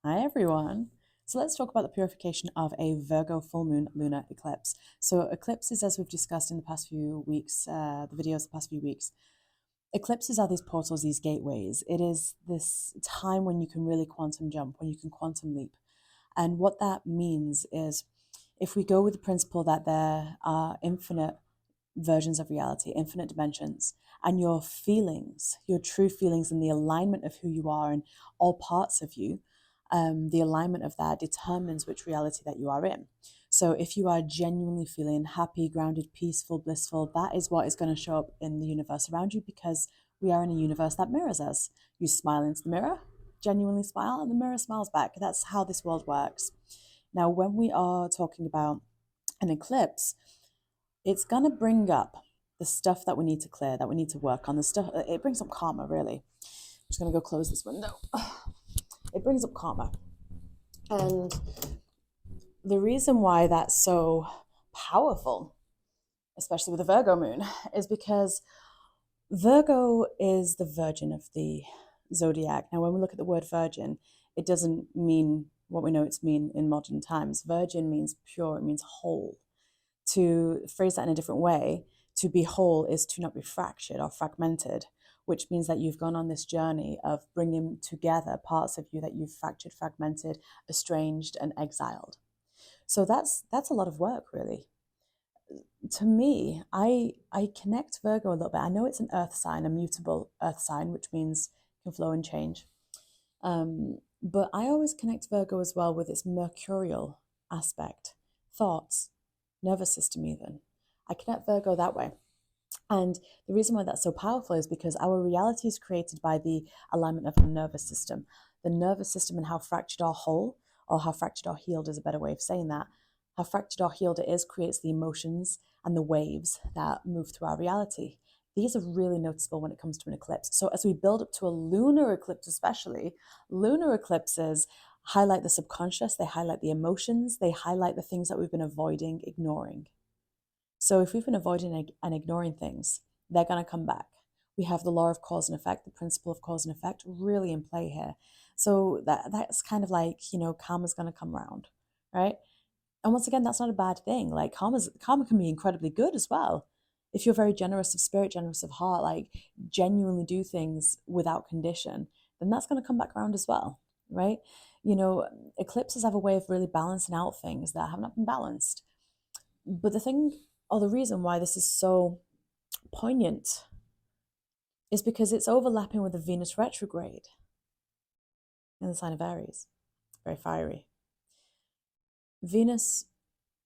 Hi everyone. So let's talk about the purification of a Virgo full moon lunar eclipse. So eclipses, as we've discussed in the past few weeks, the videos the past few weeks, eclipses are these portals, these gateways. It is this time when you can really quantum jump, when you can quantum leap. And what that means is if we go with the principle that there are infinite versions of reality, infinite dimensions, and your feelings, your true feelings, and the alignment of who you are and all parts of you, the alignment of that determines which reality that you are in. So if you are genuinely feeling happy, grounded, peaceful, blissful, that is what is going to show up in the universe around you, because we are in a universe that mirrors us. You smile into the mirror, genuinely smile, and the mirror smiles back. That's how this world works. Now, when we are talking about an eclipse, it's going to bring up the stuff that we need to clear, that we need to work on. The stuff, it brings up karma, really. I'm just going to go close this window. It brings up karma. And the reason why that's so powerful, especially with the Virgo moon, is because Virgo is the virgin of the zodiac. Now, when we look at the word virgin, it doesn't mean what we know it's mean in modern times. Virgin means pure, it means whole. To phrase that in a different way, to be whole is to not be fractured or fragmented, which means that you've gone on this journey of bringing together parts of you that you've fractured, fragmented, estranged, and exiled. So that's a lot of work, really. To me, I connect Virgo a little bit. I know it's an earth sign, a mutable earth sign, which means it can flow and change. But I always connect Virgo as well with its mercurial aspect, thoughts, nervous system even. I connect Virgo that way. And the reason why that's so powerful is because our reality is created by the alignment of the nervous system. The nervous system and how fractured or whole, or how fractured or healed is a better way of saying that, how fractured or healed it is creates the emotions and the waves that move through our reality. These are really noticeable when it comes to an eclipse. So as we build up to a lunar eclipse especially, lunar eclipses highlight the subconscious, they highlight the emotions, they highlight the things that we've been avoiding, ignoring. So if we've been avoiding and ignoring things, they're going to come back. We have the law of cause and effect, the principle of cause and effect really in play here. So that's kind of like, karma's going to come around, right? And once again, that's not a bad thing. Like karma can be incredibly good as well. If you're very generous of spirit, generous of heart, like genuinely do things without condition, then that's going to come back around as well, right? Eclipses have a way of really balancing out things that have not been balanced. But the thing, or the reason why this is so poignant, is because it's overlapping with the Venus retrograde in the sign of Aries. Very fiery. Venus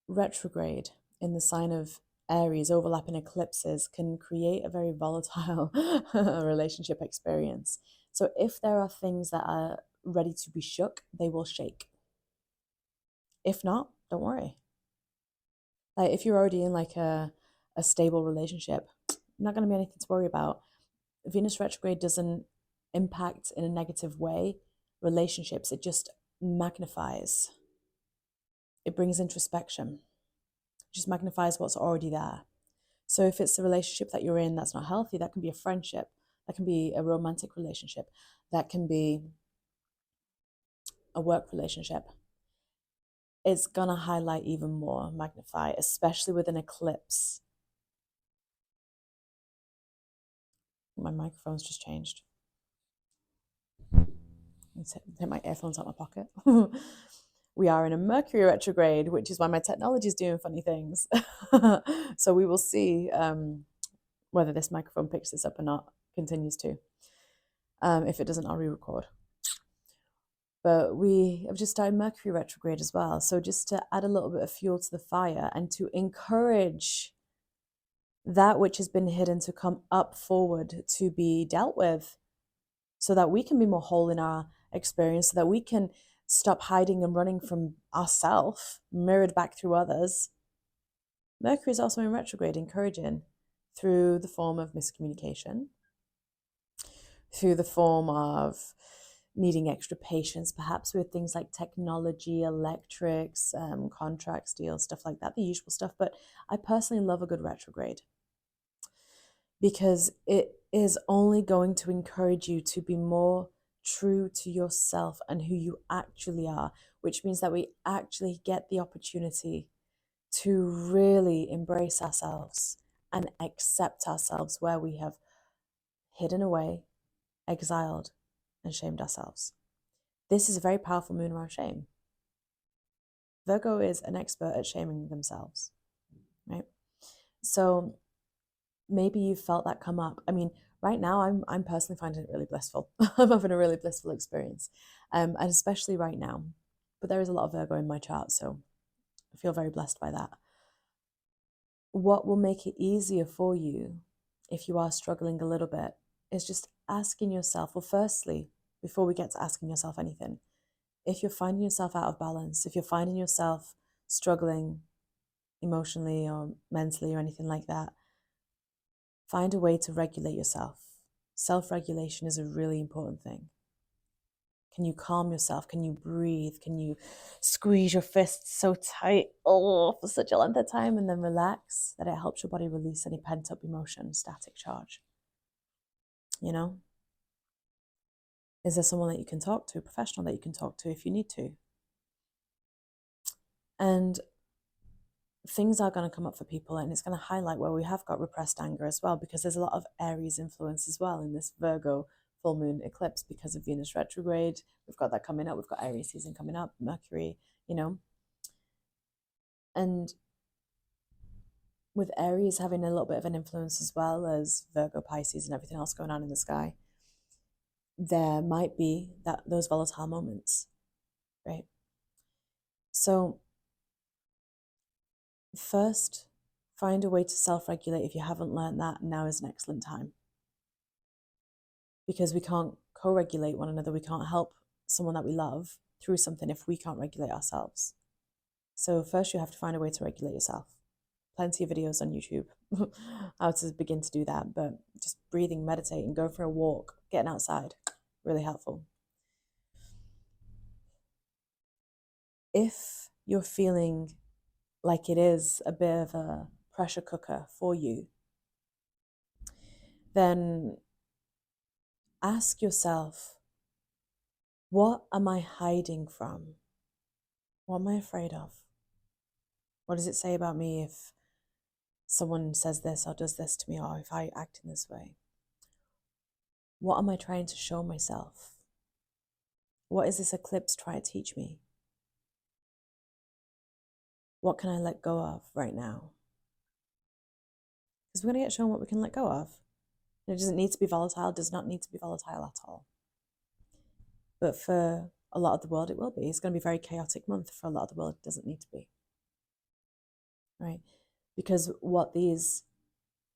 retrograde in the sign of Aries, overlapping eclipses, can create a very volatile relationship experience. So if there are things that are ready to be shook, they will shake. If not, don't worry. Like if you're already in like a stable relationship, not going to be anything to worry about. Venus retrograde doesn't impact in a negative way relationships. It just magnifies. It brings introspection. It just magnifies what's already there. So if it's a relationship that you're in that's not healthy, that can be a friendship, that can be a romantic relationship, that can be a work relationship. It's going to highlight even more, magnify, especially with an eclipse. My microphone's just changed. Take my earphones out of my pocket. We are in a Mercury retrograde, which is why my technology is doing funny things. So we will see whether this microphone picks this up or not, continues to. If it doesn't, I'll re-record. But we have just started Mercury retrograde as well. So just to add a little bit of fuel to the fire and to encourage that which has been hidden to come up forward to be dealt with, so that we can be more whole in our experience, so that we can stop hiding and running from ourselves, mirrored back through others. Mercury is also in retrograde, encouraging through the form of miscommunication, through the form of needing extra patience, perhaps with things like technology, electrics, contracts, deals, stuff like that, the usual stuff. But I personally love a good retrograde because it is only going to encourage you to be more true to yourself and who you actually are, which means that we actually get the opportunity to really embrace ourselves and accept ourselves where we have hidden away, exiled, and shamed ourselves. This is a very powerful moon around shame. Virgo is an expert at shaming themselves, right? So maybe you've felt that come up. I mean, right now I'm personally finding it really blissful. I'm having a really blissful experience, and especially right now. But there is a lot of Virgo in my chart, so I feel very blessed by that. What will make it easier for you if you are struggling a little bit is just asking yourself, well, firstly, before we get to asking yourself anything, if you're finding yourself out of balance, if you're finding yourself struggling emotionally or mentally or anything like that, find a way to regulate yourself. Self-regulation is a really important thing. Can you calm yourself? Can you breathe? Can you squeeze your fists so tight for such a length of time and then relax that it helps your body release any pent-up emotion, static charge? You know? Is there someone that you can talk to, a professional that you can talk to if you need to? And things are going to come up for people, and it's going to highlight where we have got repressed anger as well, because there's a lot of Aries influence as well in this Virgo full moon eclipse because of Venus retrograde. We've got that coming up. We've got Aries season coming up, Mercury, you know. And with Aries having a little bit of an influence as well as Virgo, Pisces, and everything else going on in the sky, there might be those volatile moments, right? So first, find a way to self-regulate. If you haven't learned that, now is an excellent time. Because we can't co-regulate one another. We can't help someone that we love through something if we can't regulate ourselves. So first you have to find a way to regulate yourself. Plenty of videos on YouTube how to begin to do that, but just breathing, meditating, go for a walk, getting outside, really helpful. If you're feeling like it is a bit of a pressure cooker for you, then ask yourself, what am I hiding from? What am I afraid of? What does it say about me if someone says this or does this to me, or if I act in this way? What am I trying to show myself? What is this eclipse trying to teach me? What can I let go of right now? Because we're going to get shown what we can let go of. It doesn't need to be volatile, does not need to be volatile at all. But for a lot of the world, it will be. It's going to be a very chaotic month. For a lot of the world, it doesn't need to be. Right? Because what these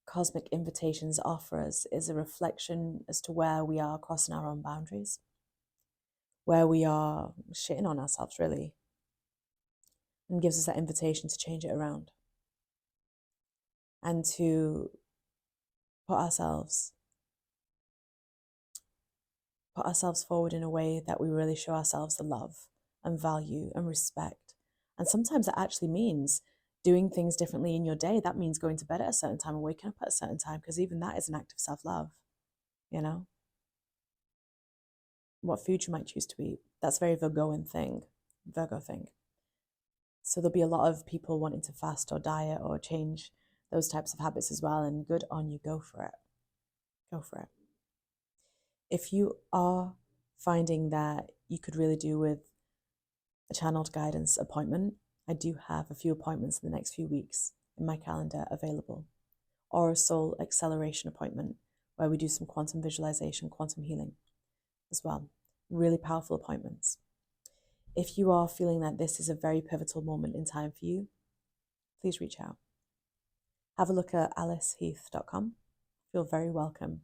cosmic invitations offer us is a reflection as to where we are crossing our own boundaries, where we are shitting on ourselves, really, and gives us that invitation to change it around and to put ourselves forward in a way that we really show ourselves the love and value and respect. And sometimes that actually means doing things differently in your day. That means going to bed at a certain time and waking up at a certain time, because even that is an act of self-love, you know? What food you might choose to eat, that's a very Virgo thing. So there'll be a lot of people wanting to fast or diet or change those types of habits as well, and good on you, go for it. Go for it. If you are finding that you could really do with a channeled guidance appointment, I do have a few appointments in the next few weeks in my calendar available, or a soul acceleration appointment where we do some quantum visualization, quantum healing as well. Really powerful appointments. If you are feeling that this is a very pivotal moment in time for you, please reach out. Have a look at aliceheath.com. Feel very welcome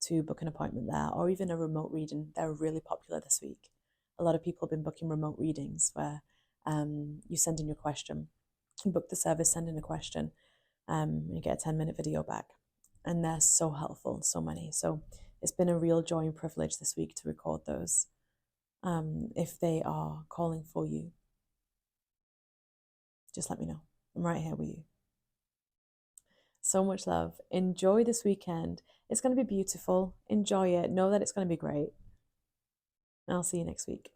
to book an appointment there, or even a remote reading. They're really popular this week. A lot of people have been booking remote readings where you send in your question, you book the service, send in a question, and you get a 10-minute video back. And they're so helpful, so many. So it's been a real joy and privilege this week to record those. If they are calling for you, just let me know. I'm right here with you. So much love. Enjoy this weekend. It's going to be beautiful. Enjoy it. Know that it's going to be great. I'll see you next week.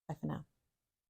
Bye for now.